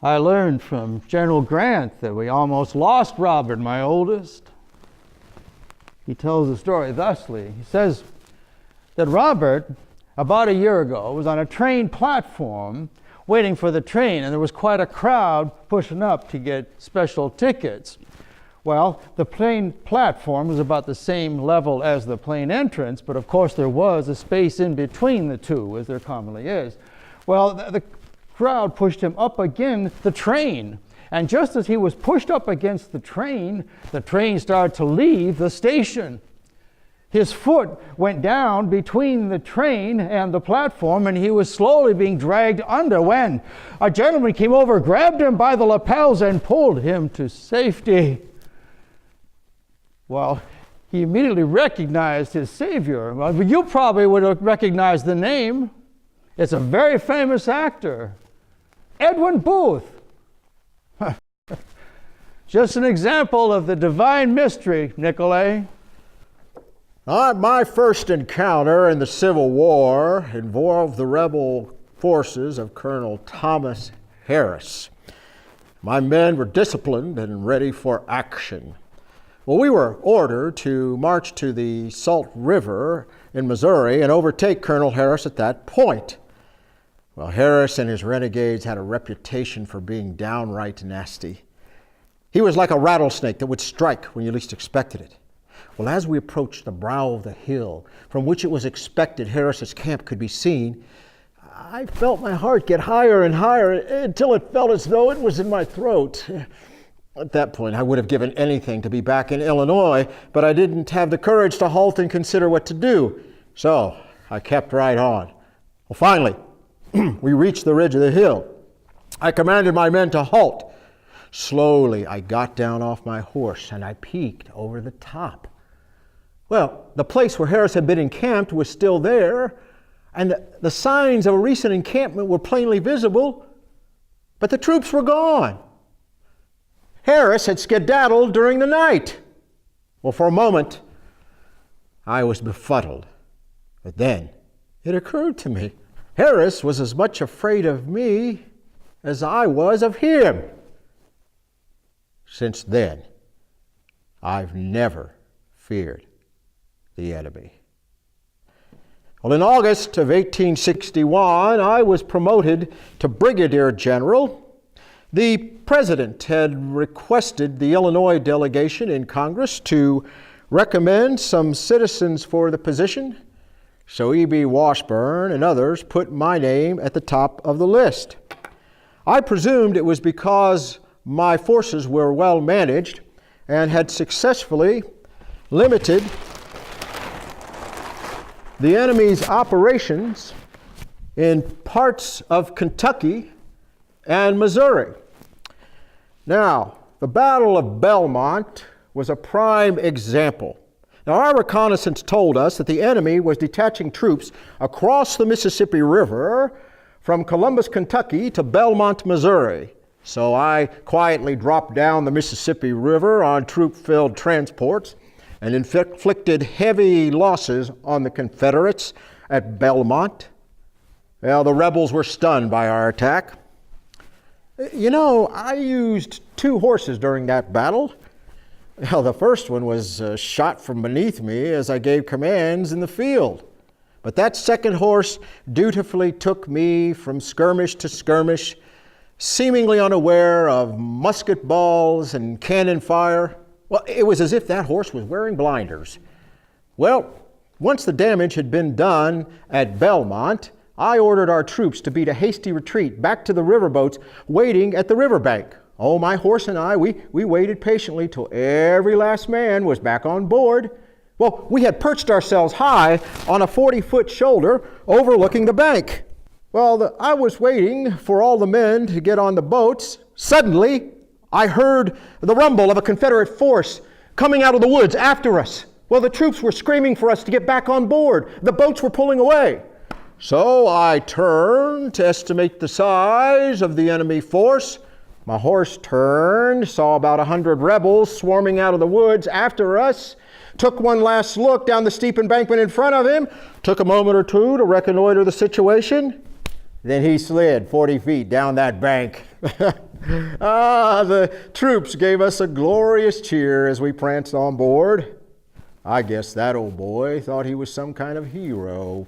I learned from General Grant that we almost lost Robert, my oldest. He tells the story thusly. He says that Robert, about a year ago, was on a train platform waiting for the train, and there was quite a crowd pushing up to get special tickets. Well, the plane platform was about the same level as the plane entrance, but of course there was a space in between the two, as there commonly is. Well, the crowd pushed him up against the train, and just as he was pushed up against the train started to leave the station. His foot went down between the train and the platform, and he was slowly being dragged under when a gentleman came over, grabbed him by the lapels, and pulled him to safety. Well, he immediately recognized his savior. Well, you probably would have recognized the name. It's a very famous actor, Edwin Booth. Just an example of the divine mystery, Nicolay. My first encounter in the Civil War involved the rebel forces of Colonel Thomas Harris. My men were disciplined and ready for action. Well, we were ordered to march to the Salt River in Missouri and overtake Colonel Harris at that point. Well, Harris and his renegades had a reputation for being downright nasty. He was like a rattlesnake that would strike when you least expected it. Well, as we approached the brow of the hill from which it was expected Harris's camp could be seen, I felt my heart get higher and higher until it felt as though it was in my throat. At that point, I would have given anything to be back in Illinois, but I didn't have the courage to halt and consider what to do. So I kept right on. Well, finally, we reached the ridge of the hill. I commanded my men to halt. Slowly, I got down off my horse and I peeked over the top. Well, the place where Harris had been encamped was still there, and the signs of a recent encampment were plainly visible, but the troops were gone. Harris had skedaddled during the night. Well, for a moment, I was befuddled, but then it occurred to me, Harris was as much afraid of me as I was of him. Since then, I've never feared the enemy. Well, in August of 1861, I was promoted to brigadier general. The president had requested the Illinois delegation in Congress to recommend some citizens for the position, so E.B. Washburn and others put my name at the top of the list. I presumed it was because my forces were well managed and had successfully limited the enemy's operations in parts of Kentucky and Missouri. Now, the Battle of Belmont was a prime example. Now, our reconnaissance told us that the enemy was detaching troops across the Mississippi River from Columbus, Kentucky to Belmont, Missouri. So I quietly dropped down the Mississippi River on troop-filled transports and inflicted heavy losses on the Confederates at Belmont. Well, the rebels were stunned by our attack. You know, I used 2 horses during that battle. Well, the first one was shot from beneath me as I gave commands in the field. But that second horse dutifully took me from skirmish to skirmish, seemingly unaware of musket balls and cannon fire. Well, it was as if that horse was wearing blinders. Well, once the damage had been done at Belmont, I ordered our troops to beat a hasty retreat back to the riverboats waiting at the riverbank. Oh, my horse and I, we waited patiently till every last man was back on board. Well, we had perched ourselves high on a 40-foot shoulder overlooking the bank. Well, I was waiting for all the men to get on the boats. Suddenly, I heard the rumble of a Confederate force coming out of the woods after us. Well, the troops were screaming for us to get back on board. The boats were pulling away. So I turned to estimate the size of the enemy force. My horse turned, saw about 100 rebels swarming out of the woods after us, took one last look down the steep embankment in front of him, took a moment or two to reconnoiter the situation. Then he slid 40 feet down that bank. The troops gave us a glorious cheer as we pranced on board. I guess that old boy thought he was some kind of hero.